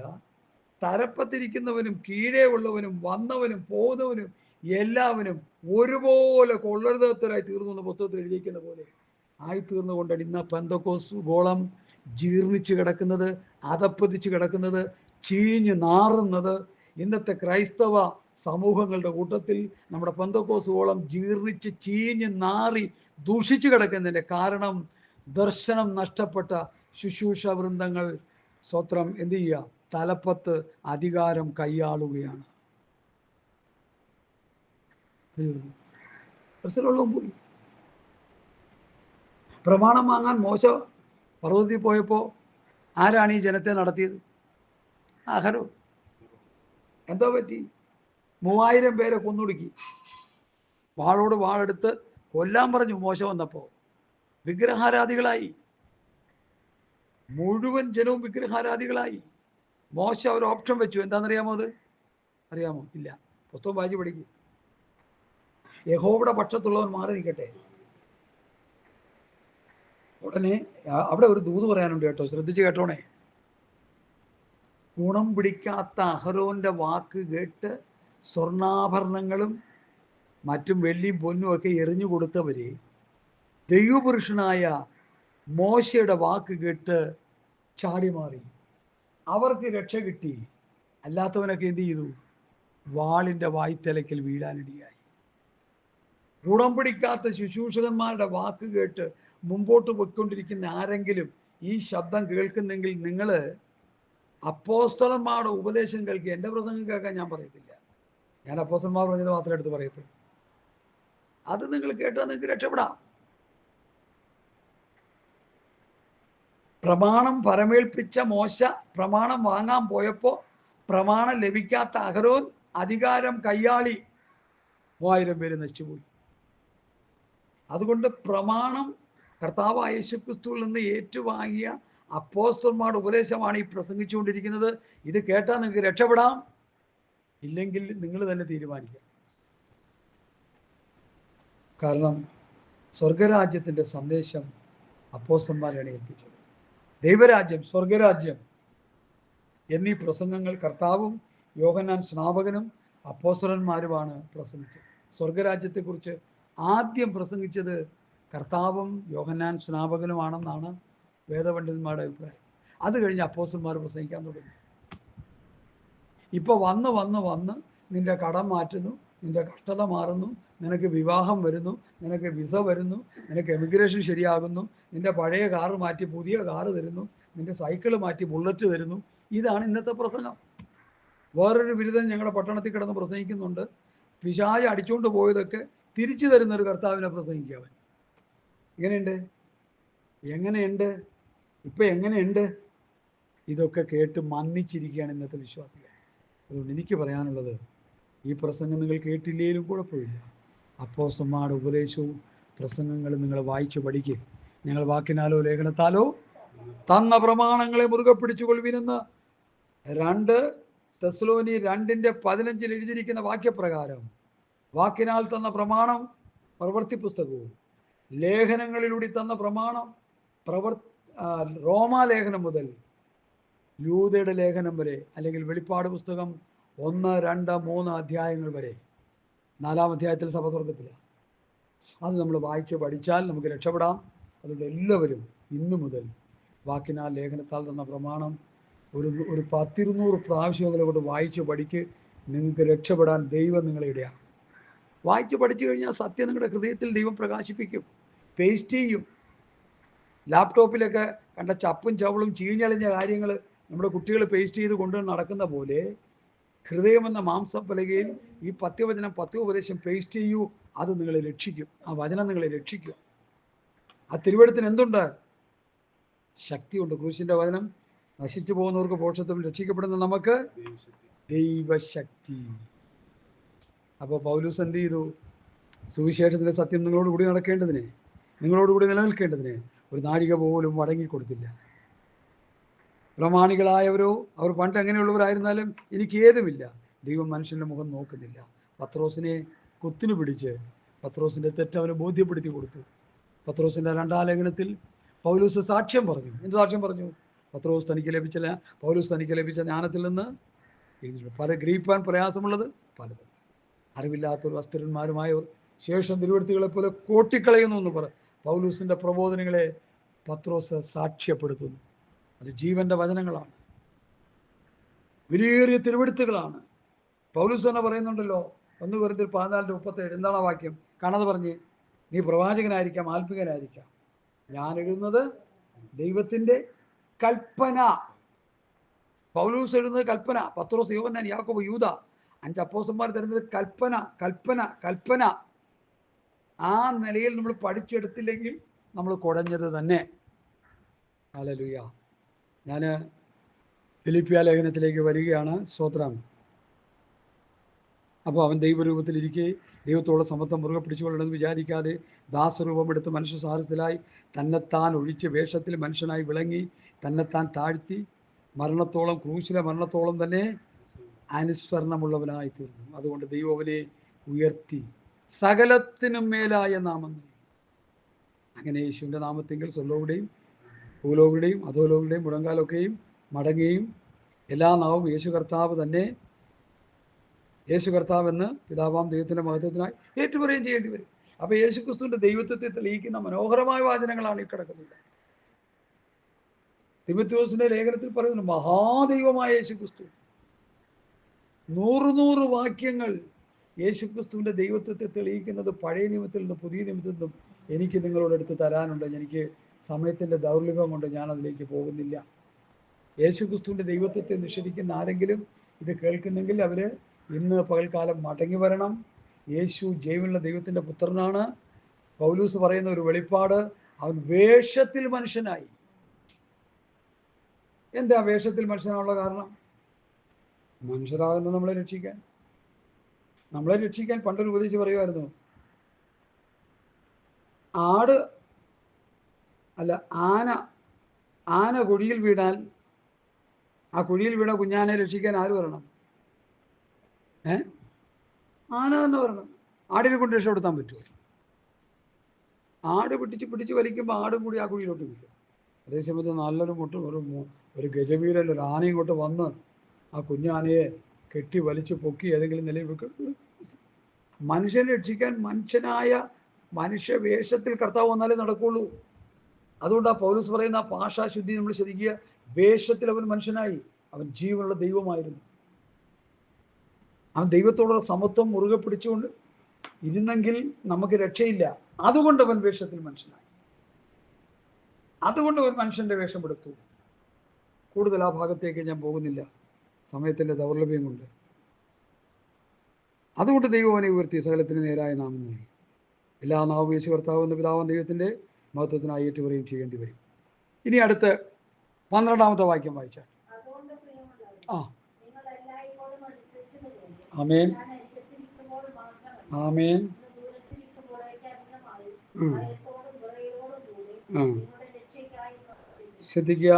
തലപ്പത്തിരിക്കുന്നവനും കീഴേ ഉള്ളവനും വന്നവനും പോകുന്നവനും എല്ലാവനും ഒരുപോലെ കൊള്ളരുതാത്തവരായി തീർന്നു എന്ന പുസ്തകത്തിൽ എഴുതിയിരിക്കുന്ന പോലെ ആയിത്തീർന്നുകൊണ്ടാണ് ഇന്ന് പെന്തക്കോസ് ഗോളം ജീർണിച്ച് കിടക്കുന്നത്, അതപ്പതിച്ച് കിടക്കുന്നത്, ചീഞ്ഞ് നാറുന്നത്. ഇന്നത്തെ ക്രൈസ്തവ സമൂഹങ്ങളുടെ കൂട്ടത്തിൽ നമ്മുടെ പെന്തക്കോസ് ഗോളം ജീർണിച്ച് ചീഞ്ഞ് നാറി ദൂഷിച്ചു കിടക്കുന്നതിൻ്റെ കാരണം ദർശനം നഷ്ടപ്പെട്ട ശുശ്രൂഷ വൃന്ദങ്ങൾ സ്വത്രം എന്ത് ചെയ്യുക? തലപ്പത്ത് അധികാരം കൈയാളുകയാണ്. പോയി പ്രമാണം വാങ്ങാൻ മോശ പർവ്വതത്തിൽ പോയപ്പോൾ ആരാണ് ഈ ജനത്തെ നടത്തിയത്? അഹരോ. എന്തോ പറ്റി? 3000 പേരെ കൊന്നൊടുക്കി. വാളോട് വാളെടുത്ത് കൊല്ലാൻ പറഞ്ഞു മോശ വന്നപ്പോൾ. വിഗ്രഹാരാധികളായി, മുഴുവൻ ജനവും വിഗ്രഹാരാധികളായി. മോശ ഒരു ഓപ്ഷൻ വെച്ചു. എന്താണെന്നറിയാമോ? അത് അറിയാമോ? ഇല്ല. പുസ്തകം വായിച്ച് പഠിക്കും. യഹോവയുടെ പക്ഷത്തുള്ളവൻ മാറി നിൽക്കട്ടെ. ഉടനെ അവിടെ ഒരു ദൂത് പറയാനുണ്ട് കേട്ടോ, ശ്രദ്ധിച്ച് കേട്ടോണേ. ഗുണം പിടിക്കാത്ത അഹരോന്റെ വാക്ക് കേട്ട് സ്വർണ്ണാഭരണങ്ങളും മറ്റും വെള്ളിയും പൊന്നും ഒക്കെ എറിഞ്ഞു കൊടുത്തവര് ദൈവപുരുഷനായ മോശയുടെ വാക്ക് കേട്ട് ചാടി മാറി. അവർക്ക് രക്ഷ കിട്ടി. അല്ലാത്തവനൊക്കെ എന്ത് ചെയ്തു? വാളിന്റെ വായ്ത്തലയ്ക്കൽ വീഴാനിടയായി. ഗുണം പിടിക്കാത്ത ശുശ്രൂഷകന്മാരുടെ വാക്ക് കേട്ട് മുമ്പോട്ട് പോയിക്കൊണ്ടിരിക്കുന്ന ആരെങ്കിലും ഈ ശബ്ദം കേൾക്കുന്നെങ്കിൽ നിങ്ങൾ അപ്പോസ്തലന്മാരുടെ ഉപദേശം കേൾക്കുക. എൻ്റെ പ്രസംഗം കേൾക്കാൻ ഞാൻ പറയത്തില്ല. ഞാൻ അപ്പോസ്തലന്മാർ പറഞ്ഞത് മാത്രമേ എടുത്ത് പറയത്തുള്ളൂ. അത് നിങ്ങൾ കേട്ടാൽ നിങ്ങൾക്ക് രക്ഷപ്പെടാം. പ്രമാണം പരമേൽപ്പിച്ച മോശ പ്രമാണം വാങ്ങാൻ പോയപ്പോൾ പ്രമാണം ലഭിക്കാത്ത അഹരോൻ അധികാരം കയ്യാളി. 3000 പേര് നശിച്ചുപോയി. അതുകൊണ്ട് പ്രമാണം കർത്താവായ യേശുക്രിസ്തുവിൽ നിന്ന് ഏറ്റുവാങ്ങിയ അപ്പോസ്തലന്മാരുടെ ഉപദേശമാണ് ഈ പ്രസംഗിച്ചുകൊണ്ടിരിക്കുന്നത്. ഇത് കേട്ടാൽ നിങ്ങൾക്ക് രക്ഷപ്പെടാം, ഇല്ലെങ്കിൽ നിങ്ങൾ തന്നെ തീരുമാനിക്കാം. കാരണം സ്വർഗരാജ്യത്തിൻ്റെ സന്ദേശം അപ്പോസ്തലന്മാരാണ് ഏൽപ്പിച്ചത്. ദൈവരാജ്യം, സ്വർഗരാജ്യം എന്നീ പ്രസംഗങ്ങൾ കർത്താവും യോഹന്നാൻ സ്നാപകനും അപ്പോസ്തലന്മാരുമാണ് പ്രസംഗിച്ചത്. സ്വർഗരാജ്യത്തെക്കുറിച്ച് ആദ്യം പ്രസംഗിച്ചത് കർത്താവും യോഹന്നാൻ സ്നാപകനുമാണെന്നാണ് വേദപണ്ഡിതന്മാരുടെ അഭിപ്രായം. അത് കഴിഞ്ഞ് അപ്പോസ്തലന്മാർ പ്രസംഗിക്കാൻ തുടങ്ങി. ഇപ്പോൾ വന്ന് വന്ന് വന്ന് നിന്റെ കടം മാറ്റുന്നു, നിന്റെ കഷ്ടത മാറുന്നു, നിനക്ക് വിവാഹം വരുന്നു, നിനക്ക് വിസ വരുന്നു, നിനക്ക് എമിഗ്രേഷൻ ശരിയാകുന്നു, നിന്റെ പഴയ കാറ് മാറ്റി പുതിയ കാറ് തരുന്നു, നിന്റെ സൈക്കിള് മാറ്റി ബുള്ളറ്റ് തരുന്നു. ഇതാണ് ഇന്നത്തെ പ്രസംഗം. വേറൊരു ബിരുദൻ ഞങ്ങളുടെ പട്ടണത്തിൽ കിടന്ന് പ്രസംഗിക്കുന്നുണ്ട്. പിശാച് അടിച്ചുകൊണ്ട് പോയതൊക്കെ തിരിച്ചു തരുന്നൊരു കർത്താവിനെ പ്രസംഗിക്കുക. അവൻ എങ്ങനെയുണ്ട് ഇപ്പം എങ്ങനെയുണ്ട്? ഇതൊക്കെ കേട്ട് മന്നിച്ചിരിക്കുകയാണ് ഇന്നത്തെ വിശ്വാസികൾ. അതുകൊണ്ട് എനിക്ക് പറയാനുള്ളത്, ഈ പ്രസംഗം നിങ്ങൾ കേട്ടില്ലേലും കുഴപ്പമില്ല. അപ്പോസ്തലന്മാരുടെ ഉപദേശവും പ്രസംഗങ്ങളും നിങ്ങൾ വായിച്ചു പഠിക്കുക. ഞങ്ങൾ വാക്കിനാലോ ലേഖനത്താലോ തന്ന പ്രമാണങ്ങളെ മുറുകെ പിടിച്ചുകൊള്ളുവിനെന്ന് 2 തെസ്സലോനി 2:15 എഴുതിയിരിക്കുന്ന വാക്യപ്രകാരം വാക്കിനാൽ തന്ന പ്രമാണം പ്രവൃത്തി പുസ്തകവും, ലേഖനങ്ങളിലൂടെ തന്ന പ്രമാണം റോമാലേഖനം മുതൽ യൂദയുടെ ലേഖനം വരെ, അല്ലെങ്കിൽ വെളിപ്പാട് പുസ്തകം 1, 2, 3 അധ്യായങ്ങൾ വരെ. 4-ാം അധ്യായത്തിൽ സഭ സ്വർഗത്തിലാണ്. അത് നമ്മൾ വായിച്ച് പഠിച്ചാൽ നമുക്ക് രക്ഷപ്പെടാം. അതുകൊണ്ട് എല്ലാവരും ഇന്നു മുതൽ വാക്കിനാൽ ലേഖനത്താൽ തന്ന പ്രമാണം ഒരു 10-200 പ്രാവശ്യങ്ങളെ കൊണ്ട് വായിച്ച് പഠിക്ക്. നിങ്ങൾക്ക് രക്ഷപ്പെടാൻ ദൈവം നിങ്ങളെ ഇടയാണ്. വായിച്ച് പഠിച്ചു കഴിഞ്ഞാൽ സത്യം നിങ്ങളുടെ ഹൃദയത്തിൽ ദൈവം പ്രകാശിപ്പിക്കും, പേസ്റ്റ് ചെയ്യും. ലാപ്ടോപ്പിലൊക്കെ കണ്ട ചപ്പും ചവളും ചീഞ്ഞളിഞ്ഞ കാര്യങ്ങൾ നമ്മുടെ കുട്ടികൾ പേസ്റ്റ് ചെയ്ത് കൊണ്ട് നടക്കുന്ന പോലെ ഹൃദയമെന്ന മാംസപ്പലകയിൽ ഈ പത്യവചനം, പത്യോപദേശം പേസ്റ്റ് ചെയ്യൂ. അത് നിങ്ങളെ രക്ഷിക്കും. ആ വചനം നിങ്ങളെ രക്ഷിക്കും. ആ തിരുവെഴുത്തിന് എന്തുണ്ട്? ശക്തിയുണ്ട്. ക്രൂശിന്റെ വചനം നശിച്ചു പോകുന്നവർക്ക് മോക്ഷത്തിൽ, രക്ഷിക്കപ്പെടുന്ന നമുക്ക് ദൈവശക്തി. അപ്പോൾ പൗലോസ് എന്ത് ചെയ്തു? സുവിശേഷത്തിൻ്റെ സത്യം നിങ്ങളോടുകൂടി നടക്കേണ്ടതിന്, നിങ്ങളോടുകൂടി നിലനിൽക്കേണ്ടതിന് ഒരു നാഴിക പോലും മടങ്ങിക്കൊടുത്തില്ല. പ്രമാണികളായവരോ, അവർ പണ്ട് എങ്ങനെയുള്ളവരായിരുന്നാലും എനിക്ക് ഏതുമില്ല. ദൈവം മനുഷ്യൻ്റെ മുഖം നോക്കുന്നില്ല. പത്രോസിനെ കുത്തിനു പിടിച്ച് പത്രോസിൻ്റെ തെറ്റ് അവന് ബോധ്യപ്പെടുത്തി കൊടുത്തു. പത്രോസിൻ്റെ 2-ാം ലേഖനത്തിൽ പൗലോസ് സാക്ഷ്യം പറഞ്ഞു. എന്ത് സാക്ഷ്യം പറഞ്ഞു? പൗലോസ് തനിക്ക് ലഭിച്ച ജ്ഞാനത്തിൽ നിന്ന് എഴുതിയിട്ടുണ്ട്. പല ഗ്രഹിപ്പാൻ പ്രയാസമുള്ളത് പലതും. അറിവില്ലാത്തവർ, വസ്തുരന്മാരുമായവർ ശേഷം തിരുവെഴുത്തുകളെ പോലെ കോട്ടിക്കളയുന്നു എന്ന് പൗലോസിൻ്റെ പ്രബോധനങ്ങളെ പത്രോസ് സാക്ഷ്യപ്പെടുത്തുന്നു. അത് ജീവന്റെ വചനങ്ങളാണ്, വിലയേറിയ തിരുവെഴുത്തുകളാണ്. പൗലോസ് തന്നെ പറയുന്നുണ്ടല്ലോ, 1 കൊരിന്ത്യർ 14:37. എന്താണ് ആ വാക്യം? കാണാതെ പറഞ്ഞ്, നീ പ്രവാചകനായിരിക്കാം, ആത്മികനായിരിക്കാം, ഞാൻ എഴുതുന്നത് ദൈവത്തിൻ്റെ കൽപ്പന. പൗലോസ് എഴുതുന്നത് കൽപ്പന. പത്രോസ്, യോഹന്നാൻ, യാക്കോബ്, യൂദ, 5 അപ്പോസ്തലന്മാർ തരുന്നത് കൽപ്പന, കൽപ്പന, കൽപ്പന. ആ നിലയിൽ നമ്മൾ പഠിച്ചെടുത്തില്ലെങ്കിൽ നമ്മൾ കുഴഞ്ഞത് തന്നെ. ഹല്ലേലൂയ. ഞാൻ ഫിലിപ്പിയ ലേഖനത്തിലേക്ക് വരികയാണ്. സ്തോത്രം. അപ്പോൾ അവൻ ദൈവരൂപത്തിലിരിക്കെ ദൈവത്തോളം സമത്വം മുറുകെ പിടിച്ചുകൊള്ളണമെന്ന് വിചാരിക്കാതെ ദാസരൂപമെടുത്ത് മനുഷ്യ സാഹസത്തിലായി തന്നെത്താൻ ഒഴിച്ച് വേഷത്തിൽ മനുഷ്യനായി വിളങ്ങി തന്നെത്താൻ താഴ്ത്തി മരണത്തോളം, ക്രൂശിലെ മരണത്തോളം തന്നെ അനുസരണമുള്ളവനായി തീർന്നു. അതുകൊണ്ട് ദൈവം അവനെ ഉയർത്തി സകലത്തിനും മേലായ നാമം. അങ്ങനെ യേശുവിൻ്റെ നാമത്തെങ്കിൽ സ്വർലോകരുടെയും ഭൂലോകരുടെയും അധോലോകരുടെയും മുഴങ്കാലൊക്കെയും മടങ്ങുകയും എല്ലാ നാവും യേശു കർത്താവ് തന്നെ, യേശു കർത്താവ് എന്ന് പിതാവാം ദൈവത്തിൻ്റെ മഹത്വത്തിനായി ഏറ്റുപറയുകയും ചെയ്യേണ്ടി വരും. അപ്പോൾ യേശു ക്രിസ്തുവിൻ്റെ ദൈവത്വത്തെ തെളിയിക്കുന്ന മനോഹരമായ വാചനങ്ങളാണ് ഈ കിടക്കുന്നത്. തിമോഥെയോസിന്റെ ലേഖനത്തിൽ പറയുന്നു, മഹാദൈവമായ യേശു ക്രിസ്തു. 100 വാക്യങ്ങൾ യേശുക്രിസ്തുവിൻ്റെ ദൈവത്വത്തെ തെളിയിക്കുന്നത് പഴയ നിയമത്തിൽ നിന്നും പുതിയ നിയമത്തിൽ നിന്നും എനിക്ക് നിങ്ങളോട് എടുത്ത് തരാനുണ്ട്. എനിക്ക് സമയത്തിൻ്റെ ദൗർലഭ്യം കൊണ്ട് ഞാൻ അതിലേക്ക് പോകുന്നില്ല. യേശുക്രിസ്തുവിൻ്റെ ദൈവത്വത്തെ നിഷേധിക്കുന്ന ആരെങ്കിലും ഇത് കേൾക്കുന്നെങ്കിൽ അവർ ഇന്ന് പകൽക്കാലം മടങ്ങി വരണം. യേശു ജീവനുള്ള ദൈവത്തിൻ്റെ പുത്രനാണ്. പൗലൂസ് പറയുന്ന ഒരു വെളിപ്പാട്, അവൻ വേഷത്തിൽ മനുഷ്യനായി. എന്താ വേഷത്തിൽ മനുഷ്യനായുള്ള കാരണം? മനുഷ്യരാകുന്ന നമ്മളെ രക്ഷിക്കാൻ പണ്ടൊരു ഉപദേശി പറയുമായിരുന്നു, ആന കുഴിയിൽ വീണാൽ ആ കുഴിയിൽ വീണ കുഞ്ഞാനെ രക്ഷിക്കാൻ ആര് വരണം? ആന തന്നെ വരണം. ആടിനെ കൊണ്ട് രക്ഷപ്പെടുത്താൻ പറ്റുമോ? ആട് പിടിച്ച് വലിക്കുമ്പോൾ ആടും കൂടി ആ കുഴിയിലോട്ട് വീഴും. അതേസമയത്ത് നല്ലൊരു ഒരു ഗജവീരൻ, ഒരു ആനയും കൊണ്ട് വന്ന് ആ കുഞ്ഞാനയെ കെട്ടി വലിച്ചു പൊക്കി ഏതെങ്കിലും നിലയിൽ വെക്കും. മനുഷ്യനെ രക്ഷിക്കാൻ മനുഷ്യ വേഷത്തിൽ കർത്താവ് വന്നാലേ നടക്കുള്ളൂ. അതുകൊണ്ട് ആ പൗലോസ് പറയുന്ന ആ ഭാഷാശുദ്ധി നമ്മൾ ശ്രദ്ധിക്കുക. വേഷത്തിൽ അവൻ മനുഷ്യനായി, അവൻ ജീവനുള്ള ദൈവമായിരുന്നു. അവൻ ദൈവത്തോടുള്ള സമത്വം മുറുകെ പിടിച്ചുകൊണ്ട് ഇരുന്നെങ്കിൽ നമുക്ക് രക്ഷയില്ല. അതുകൊണ്ട് അവൻ വേഷത്തിൽ മനുഷ്യനായി. അതുകൊണ്ട് അവൻ മനുഷ്യന്റെ വേഷം എടുത്തു. കൂടുതൽ ആ ഭാഗത്തേക്ക് ഞാൻ പോകുന്നില്ല, സമയത്തിൻ്റെ ദൗർലഭ്യം കൊണ്ട്. അതുകൊണ്ട് ദൈവം അവനെ ഉയർത്തി സകലത്തിന് നേരായ നാമം നൽകി. എല്ലാ നാവും യേശു കർത്താവ് എന്ന പിതാവാം ദൈവത്തിൻ്റെ മഹത്വത്തിനായി ഏറ്റുപറയും ചെയ്യേണ്ടി വരും. ഇനി അടുത്ത് 12ാമത്തെ വാക്യം വായിച്ചാൽ. ആമേൻ, ആമേൻ. ശ്രദ്ധിക്കുക.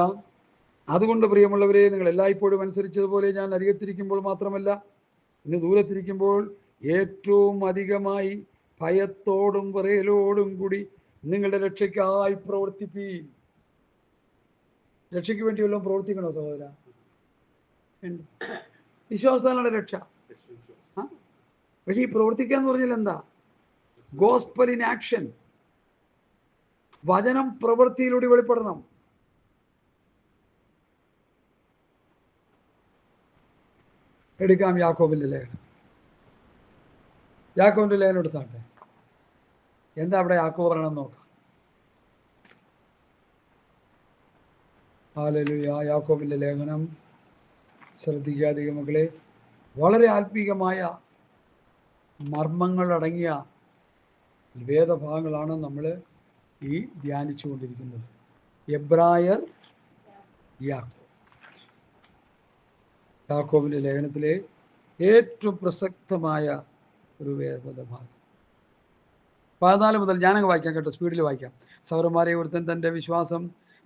അതുകൊണ്ട് പ്രിയമുള്ളവരെ, നിങ്ങൾ എല്ലായ്പ്പോഴും അനുസരിച്ചതുപോലെ ഞാൻ അരികത്തിരിക്കുമ്പോൾ മാത്രമല്ല, ഇന്ന് ദൂരത്തിരിക്കുമ്പോൾ ഏറ്റവും അധികമായി ഭയത്തോടും വിറയലോടും കൂടി നിങ്ങളുടെ രക്ഷയ്ക്കായി പ്രവർത്തിപ്പീൻ. രക്ഷയ്ക്ക് വേണ്ടി വല്ലതും പ്രവർത്തിക്കണോ സഹോദര? വിശ്വാസത്താലാണ് രക്ഷ. പക്ഷേ ഈ പ്രവർത്തിക്കാന്ന് പറഞ്ഞാൽ എന്താ? Gospel in action. വചനം പ്രവൃത്തിയിലൂടെ വെളിപ്പെടണം. എടുക്കാം യാക്കോബിൻ്റെ ലേഖനം. യാക്കോബിൻ്റെ ലേഖനം എടുത്താട്ടെ. എന്താ അവിടെ യാക്കോബ് പറയണമെന്ന് നോക്കാം. ഹല്ലേലൂയ. യാക്കോബിൻ്റെ ലേഖനം ശ്രദ്ധിക്കാതെ മക്കളെ, വളരെ ആത്മീകമായ മർമ്മങ്ങളടങ്ങിയ വേദഭാഗങ്ങളാണ് നമ്മൾ ഈ ധ്യാനിച്ചുകൊണ്ടിരിക്കുന്നത്. എബ്രായർ യാക്കോബിൻ്റെ ലേഖനത്തിലെ ഏറ്റവും പ്രസക്തമായ ഒരു വേദഭാഗം. 14 മുതൽ ഞാനങ്ങ് വായിക്കാം കേട്ടോ, സ്പീഡിൽ വായിക്കാം. സൗരന്മാരെ, ഒരുത്തൻ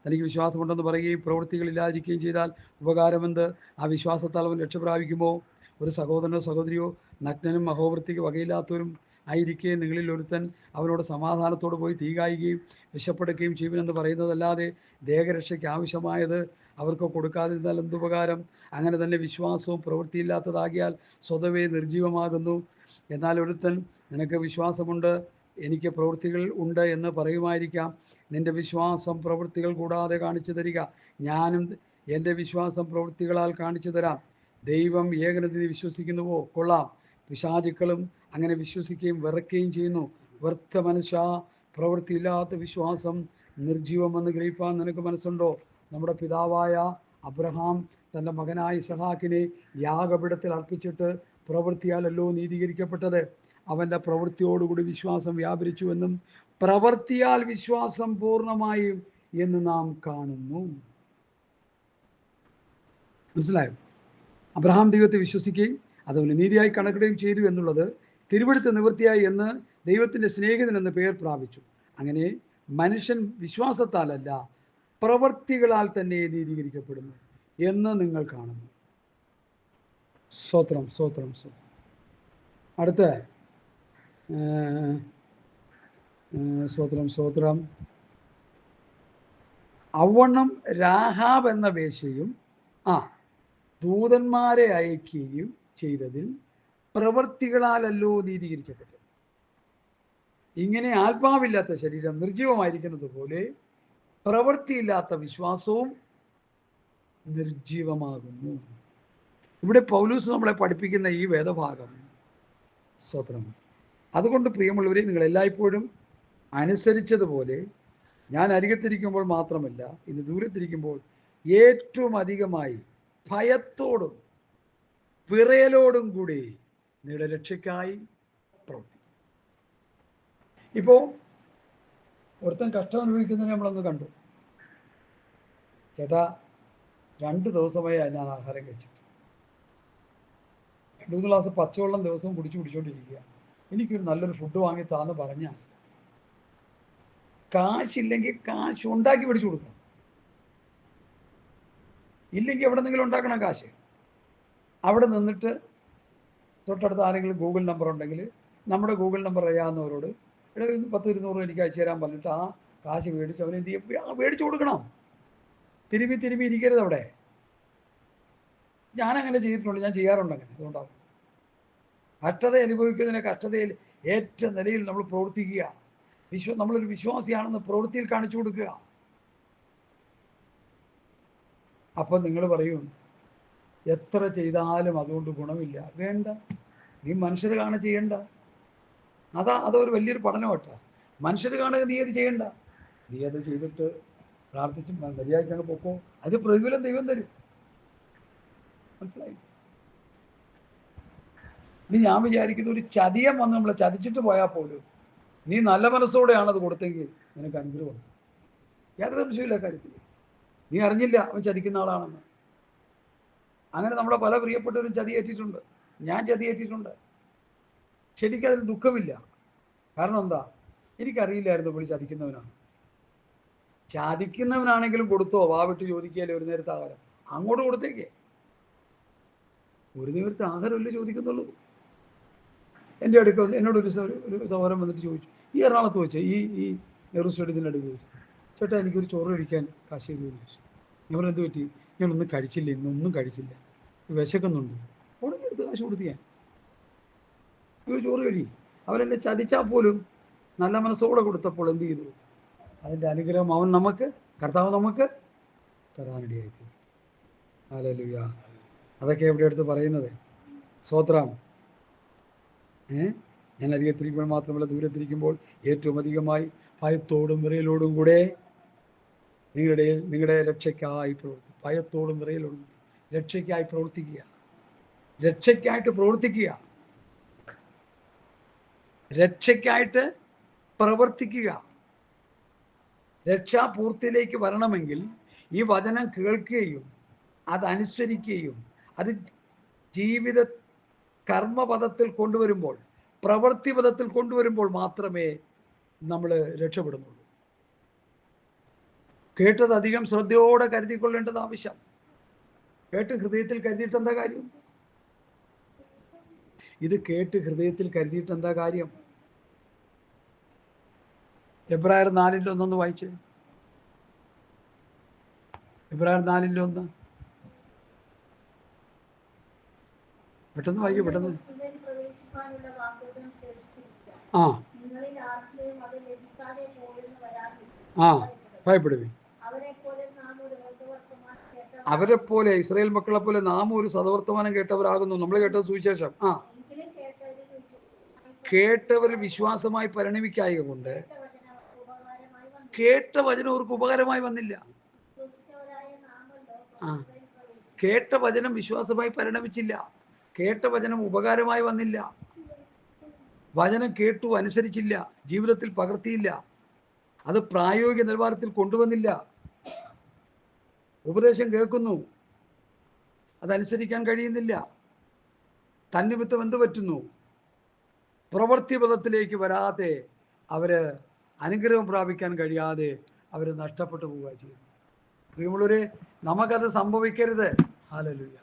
തനിക്ക് വിശ്വാസമുണ്ടെന്ന് പറയുകയും പ്രവൃത്തികളില്ലാതിരിക്കുകയും ചെയ്താൽ ഉപകാരമെന്ത്? ആ വിശ്വാസത്താൽ അവൻ രക്ഷ പ്രാപിക്കുമോ? ഒരു സഹോദരനോ സഹോദരിയോ നഗ്നനും അഹോവൃത്തിക്ക് വകയില്ലാത്തവരും ആയിരിക്കെ നിങ്ങളിൽ ഒരുത്തൻ അവനോട് സമാധാനത്തോട് പോയി തീ കായുകയും വിശപ്പെടുകയും ചെയ്യുമെന്ന് പറയുന്നതല്ലാതെ ദേഹരക്ഷയ്ക്ക് ആവശ്യമായത് അവർക്ക് കൊടുക്കാതിരുന്നാൽ എന്തുപകാരം? അങ്ങനെ തന്നെ വിശ്വാസവും പ്രവൃത്തിയില്ലാത്തതാകിയാൽ സ്വതവേ നിർജീവമാകുന്നു. എന്നാൽ ഒരുത്തൻ നിനക്ക് വിശ്വാസമുണ്ട്, എനിക്ക് പ്രവൃത്തികൾ ഉണ്ട് എന്ന് പറയുമായിരിക്കാം. നിന്റെ വിശ്വാസം പ്രവൃത്തികൾ കൂടാതെ കാണിച്ചു തരിക, ഞാനും എൻ്റെ വിശ്വാസം പ്രവൃത്തികളാൽ കാണിച്ചു തരാം. ദൈവം ഏകനത്തിൽ വിശ്വസിക്കുന്നുവോ? കൊള്ളാം. പിശാചുക്കളും അങ്ങനെ വിശ്വസിക്കുകയും വെറുക്കുകയും ചെയ്യുന്നു. വ്യർത്ഥ മനുഷ്യ, പ്രവൃത്തിയില്ലാത്ത വിശ്വാസം നിർജീവമെന്ന് ഗ്രഹിപ്പാൻ നിനക്ക് മനസ്സുണ്ടോ? നമ്മുടെ പിതാവായ അബ്രഹാം തൻ്റെ മകനായ ഇസഹാക്കിനെ യാഗപീഠത്തിൽ അർപ്പിച്ചിട്ട് പ്രവൃത്തിയാലല്ലോ നീതീകരിക്കപ്പെട്ടത്. അവൻ്റെ പ്രവൃത്തിയോടുകൂടി വിശ്വാസം വ്യാപരിച്ചുവെന്നും പ്രവൃത്തിയാൽ വിശ്വാസം പൂർണ്ണമായും എന്ന് നാം കാണുന്നു. മനസ്സിലായോ? അബ്രഹാം ദൈവത്തെ വിശ്വസിക്കുകയും അതുപോലെ നീതിയായി കണക്കിടുകയും ചെയ്തു എന്നുള്ളത് തിരുവെഴുത്ത് നിവൃത്തിയായി എന്ന് ദൈവത്തിൻ്റെ സ്നേഹിതൻ എന്ന് പേർ പ്രാപിച്ചു. അങ്ങനെ മനുഷ്യൻ വിശ്വാസത്താലല്ല പ്രവൃത്തികളാൽ തന്നെ നീതീകരിക്കപ്പെടുന്നു എന്ന് നിങ്ങൾ കാണുന്നു. സ്തോത്രം, സ്തോത്രം, സ്തോത്രം. അടുത്ത സ്തോത്രം, സ്തോത്രം. അവണ്ണം രാഹാബ് എന്ന വേശ്യയും ദൂതന്മാരെ അയക്കുകയും ചെയ്തതിൽ പ്രവൃത്തികളാലല്ലോ നീതീകരിക്കപ്പെട്ടു. ഇങ്ങനെ ആത്മാവില്ലാത്ത ശരീരം നിർജീവമായിരിക്കുന്നത് പോലെ പ്രവൃത്തിയില്ലാത്ത വിശ്വാസവും നിർജീവമാകുന്നു. ഇവിടെ പൗലൂസ് നമ്മളെ പഠിപ്പിക്കുന്ന ഈ വേദഭാഗം സ്തോത്രം. അതുകൊണ്ട് പ്രിയമുള്ളവരെ, നിങ്ങൾ എല്ലായ്പ്പോഴും അനുസരിച്ചതുപോലെ ഞാൻ അരികത്തിരിക്കുമ്പോൾ മാത്രമല്ല, ഇന്ന് ദൂരത്തിരിക്കുമ്പോൾ ഏറ്റവും അധികമായി ഭയത്തോടും വിറയലോടും കൂടി നിങ്ങളുടെ രക്ഷയ്ക്കായി പ്രവർത്തിക്കും. ഇപ്പോൾ ഒരുത്തൻ കഷ്ടം അനുഭവിക്കുന്നതിനെ നമ്മളൊന്ന് കണ്ടു. ചേട്ടാ, 2 ദിവസമായി ഞാൻ ആഹാരം കഴിച്ചിട്ട് 2 ഗ്ലാസ് പച്ചവെള്ളം ദിവസവും കുടിച്ചുകൊണ്ടിരിക്കുക. എനിക്കൊരു നല്ലൊരു ഫുഡ് വാങ്ങി താന്ന് പറഞ്ഞാൽ കാശില്ലെങ്കിൽ കാശ് ഉണ്ടാക്കി പിടിച്ചു കൊടുക്കണം. ഇല്ലെങ്കിൽ എവിടെ നിന്നെങ്കിലും ഉണ്ടാക്കണം കാശ്. അവിടെ നിന്നിട്ട് തൊട്ടടുത്ത് ആരെങ്കിലും ഗൂഗിൾ നമ്പർ ഉണ്ടെങ്കിൽ നമ്മുടെ ഗൂഗിൾ നമ്പർ അറിയാവുന്നവരോട് 10-200 എനിക്ക് അയച്ചു തരാൻ പറഞ്ഞിട്ട് ആ കാശ് മേടിച്ച് അവനെന്ത് ചെയ്യും? മേടിച്ചു കൊടുക്കണം. തിരുമ്പി ഇരിക്കരുത് അവിടെ. ഞാനങ്ങനെ ചെയ്തിട്ടുണ്ട്, ഞാൻ ചെയ്യാറുണ്ട് അങ്ങനെ. അതുകൊണ്ടാണ് കഷ്ടത അനുഭവിക്കുന്നതിനെ കഷ്ടതയിൽ ഏറ്റ നിലയിൽ നമ്മൾ പ്രവർത്തിക്കുക. നമ്മളൊരു വിശ്വാസിയാണെന്ന് പ്രവൃത്തിയിൽ കാണിച്ചു കൊടുക്കുക. അപ്പം നിങ്ങൾ പറയും, എത്ര ചെയ്താലും അതുകൊണ്ട് ഗുണമില്ല. വേണ്ട, നീ മനുഷ്യർ കാണെ ചെയ്യണ്ട. അതൊരു വലിയൊരു പഠനമാട്ടോ. മനുഷ്യർ കാണുക നീ അത് ചെയ്യണ്ട. നീ അത് ചെയ്തിട്ട് പ്രാർത്ഥിച്ചും മര്യാദയ്ക്ക് അങ്ങ് പൊക്കോ. അത് പ്രതിഫലം ദൈവം തരും. മനസ്സിലായി? നീ ഞാൻ വിചാരിക്കുന്ന ഒരു ചതിയം വന്ന് നമ്മളെ ചതിച്ചിട്ട് പോയാൽ പോലും നീ നല്ല മനസ്സോടെയാണ് അത് കൊടുത്തെങ്കിൽ നിനക്ക് അനുഗ്രഹം. യാതൊരു സംശയമില്ല കാര്യത്തിൽ. നീ അറിഞ്ഞില്ല അവൻ ചതിക്കുന്ന ആളാണെന്ന്. അങ്ങനെ നമ്മളെ പല പ്രിയപ്പെട്ടവരും ചതിയേറ്റിട്ടുണ്ട്. ഞാൻ ചതിയേറ്റിട്ടുണ്ട്. ശരിക്കതിൽ ദുഃഖമില്ല. കാരണം എന്താ? എനിക്കറിയില്ലായിരുന്നു പുള്ളി ചതിക്കുന്നവനാണ്. ചതിക്കുന്നവനാണെങ്കിലും കൊടുത്തോ, വാവിട്ട് ചോദിക്കുകയല്ലേ ഒരു നേരത്തെ ആഹാരം. അങ്ങോട്ട് കൊടുത്തേക്കേ. ഒരു നേരത്തെ ആഹാരമല്ലേ ചോദിക്കുന്നുള്ളൂ. എൻ്റെ അടുക്ക എന്നോടൊരു സഹോദരൻ വന്നിട്ട് ചോദിച്ചു, ഈ എറണാകുളത്ത് വെച്ച് ഈ നെഹ്റു സ്റ്റേഡിയത്തിൻ്റെ അടുത്ത് ചോദിച്ചു, ചേട്ടാ എനിക്കൊരു ചോറ് കഴിക്കാൻ കാശ് ചെയ്തു ചോദിച്ചു. ഞാൻ എന്ത് പറ്റി? ഞാനൊന്നും കഴിച്ചില്ല, ഇന്നൊന്നും കഴിച്ചില്ല, വിശക്കുന്നുണ്ട്. ഉടനെ എടുത്ത് കാശ് കൊടുത്ത് ഞാൻ ചോറ് കഴി. അവരെന്നെ ചതിച്ചാൽ പോലും നല്ല മനസ്സോടെ കൊടുത്തപ്പോൾ എന്ത് ചെയ്തു? അതിൻ്റെ അനുഗ്രഹം കർത്താവ് നമുക്ക് തരാനിടയായി. ഹല്ലേലൂയ. അതൊക്കെ എവിടെ എടുത്ത് പറയുന്നത്? സ്തോത്രം. ഞാൻ അരികത്തിരിക്കുമ്പോൾ മാത്രമല്ല, ദൂരത്തിരിക്കുമ്പോൾ ഏറ്റവും അധികമായി ഭയത്തോടും വിറയലോടും കൂടെ നിങ്ങളുടെ രക്ഷയ്ക്കായി ഭയത്തോടും വിറയലോടും രക്ഷയ്ക്കായി പ്രവർത്തിക്കുക. രക്ഷയ്ക്കായിട്ട് പ്രവർത്തിക്കുക. രക്ഷയ്ക്കായിട്ട് പ്രവർത്തിക്കുക. രക്ഷാപൂർത്തിയിലേക്ക് വരണമെങ്കിൽ ഈ വചനം കേൾക്കുകയും അതനുസരിക്കുകയും അത് ജീവിത കർമ്മപദത്തിൽ കൊണ്ടുവരുമ്പോൾ, പ്രവൃത്തി പദത്തിൽ കൊണ്ടുവരുമ്പോൾ മാത്രമേ നമ്മൾ രക്ഷപ്പെടുന്നുള്ളൂ. കേട്ടത് അധികം ശ്രദ്ധയോടെ കരുതിക്കൊള്ളേണ്ടത് ആവശ്യം. കേട്ട് ഹൃദയത്തിൽ കരുതിയിട്ട് എന്താ കാര്യം? ഇത് കേട്ട് ഹൃദയത്തിൽ കരുതിയിട്ട് എന്താ കാര്യം? എബ്രായർ 4:1 വായിച്ചേ. എബ്രായർ 4:1 പെട്ടെന്ന് വായിക്കും, പെട്ടെന്ന്. ഭയപ്പെടുവേ. അവരെ പോലെ, ഇസ്രായേൽ മക്കളെ പോലെ നാം ഒരു സദവർത്തമാനം കേട്ടവരാകുന്നു. നമ്മൾ കേട്ടത് സുവിശേഷം. കേട്ടവർ വിശ്വാസമായി പരിണമിക്കായ കൊണ്ട് കേട്ട വചനം അവർക്ക് ഉപകാരമായി വന്നില്ല. കേട്ട വചനം വിശ്വാസമായി പരിണമിച്ചില്ല. കേട്ട വചനം ഉപകാരമായി വന്നില്ല. വചനം കേട്ടു, അനുസരിച്ചില്ല, ജീവിതത്തിൽ പകർത്തിയില്ല, അത് പ്രായോഗിക നിലവാരത്തിൽ കൊണ്ടുവന്നില്ല. ഉപദേശം കേൾക്കുന്നു, അതനുസരിക്കാൻ കഴിയുന്നില്ല. തന്നിമിത്തം എന്ത് പറ്റുന്നു? പ്രവൃത്തിപഥത്തിലേക്ക് വരാതെ അവര് അനുഗ്രഹം പ്രാപിക്കാൻ കഴിയാതെ അവർ നഷ്ടപ്പെട്ടു പോവുക ചെയ്യുന്നു. പ്രിയമുള്ളവരെ, നമുക്കത് സംഭവിക്കരുത്. ഹല്ലേലൂയ.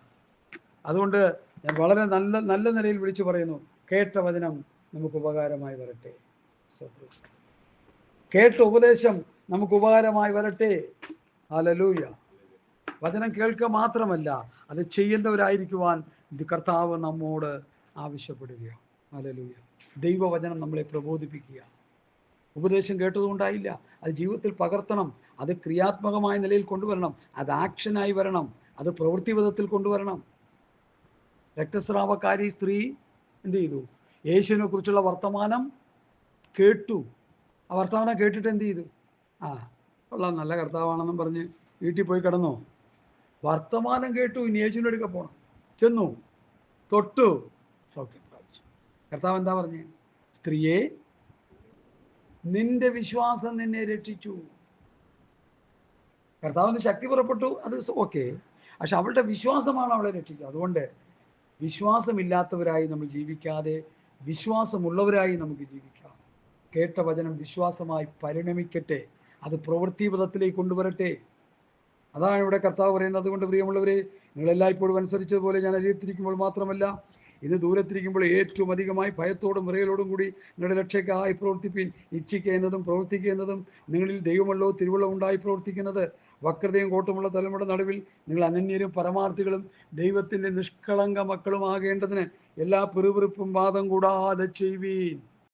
അതുകൊണ്ട് ഞാൻ വളരെ നല്ല നിലയിൽ വിളിച്ചു പറയുന്നു, കേട്ട വചനം നമുക്ക് ഉപകാരമായി വരട്ടെ. കേട്ട ഉപദേശം നമുക്ക് ഉപകാരമായി വരട്ടെ. ഹല്ലേലൂയ. വചനം കേൾക്കുക മാത്രമല്ല, അത് ചെയ്യുന്നവരായിരിക്കുവാൻ കർത്താവ് നമ്മോട് ആവശ്യപ്പെടുകയാണ്. ഹല്ലേലൂയ. ദൈവവചനം നമ്മളെ പ്രബോധിപ്പിക്കുക. ഉപദേശം കേട്ടതുകൊണ്ടായില്ല, അത് ജീവിതത്തിൽ പകർത്തണം, അത് ക്രിയാത്മകമായ നിലയിൽ കൊണ്ടുവരണം, അത് ആക്ഷനായി വരണം, അത് പ്രവൃത്തിപഥത്തിൽ കൊണ്ടുവരണം. രക്തസ്രാവക്കാരി സ്ത്രീ എന്ത് ചെയ്തു? യേശുവിനെ കുറിച്ചുള്ള വർത്തമാനം കേട്ടു. ആ വർത്തമാനം കേട്ടിട്ട് എന്ത് ചെയ്തു? കൊള്ളാം, നല്ല കർത്താവാണെന്നും പറഞ്ഞ് വീട്ടിൽ പോയി കിടന്നോ? വർത്തമാനം കേട്ടു, ഇനി യേശുവിൻ്റെ അടുക്ക പോകണം. ചെന്നു, തൊട്ടു, സൗഖ്യം പ്രാപിച്ചു. കർത്താവ് എന്താ പറഞ്ഞേ? സ്ത്രീയെ, നിന്റെ വിശ്വാസം നിന്നെ രക്ഷിച്ചു. കർത്താവിന് ശക്തി പുറപ്പെട്ടു, അത് ഓക്കെ. പക്ഷെ അവളുടെ വിശ്വാസമാണ് അവളെ രക്ഷിച്ചത്. അതുകൊണ്ട് വിശ്വാസമില്ലാത്തവരായി നമ്മൾ ജീവിക്കാതെ വിശ്വാസമുള്ളവരായി നമുക്ക് ജീവിക്കാം. കേട്ട വചനം വിശ്വാസമായി പരിണമിക്കട്ടെ, അത് പ്രവൃത്തിപഥത്തിലേക്ക് കൊണ്ടുവരട്ടെ. അതാണ് ഇവിടെ കർത്താവ് പറയുന്നത്. അതുകൊണ്ട് പ്രിയമുള്ളവരെ, നിങ്ങളെല്ലായ്പ്പോഴും അനുസരിച്ചതുപോലെ ഞാൻ അരിയത്തിരിക്കുമ്പോൾ മാത്രമല്ല, ഇത് ദൂരത്തിരിക്കുമ്പോൾ ഏറ്റവും അധികമായി ഭയത്തോടും വിറയലോടും കൂടി നിങ്ങളുടെ രക്ഷയ്ക്കായി പ്രവർത്തിപ്പീൻ. ഇച്ഛിക്കുക എന്നതും പ്രവർത്തിക്കുക എന്നതും നിങ്ങളിൽ ദൈവമല്ലോ തിരുവള്ളം ഉണ്ടായി പ്രവർത്തിക്കുന്നത്. വക്രതയും കോട്ടമുള്ള തലമുറ നടുവിൽ നിങ്ങൾ അനന്യരും പരമാർത്ഥികളും ദൈവത്തിൻ്റെ നിഷ്കളങ്ക മക്കളും ആകേണ്ടതിന് എല്ലാ പിറുപിറുപ്പും വാദം കൂടാതെ ചെയ്യുവീൻ.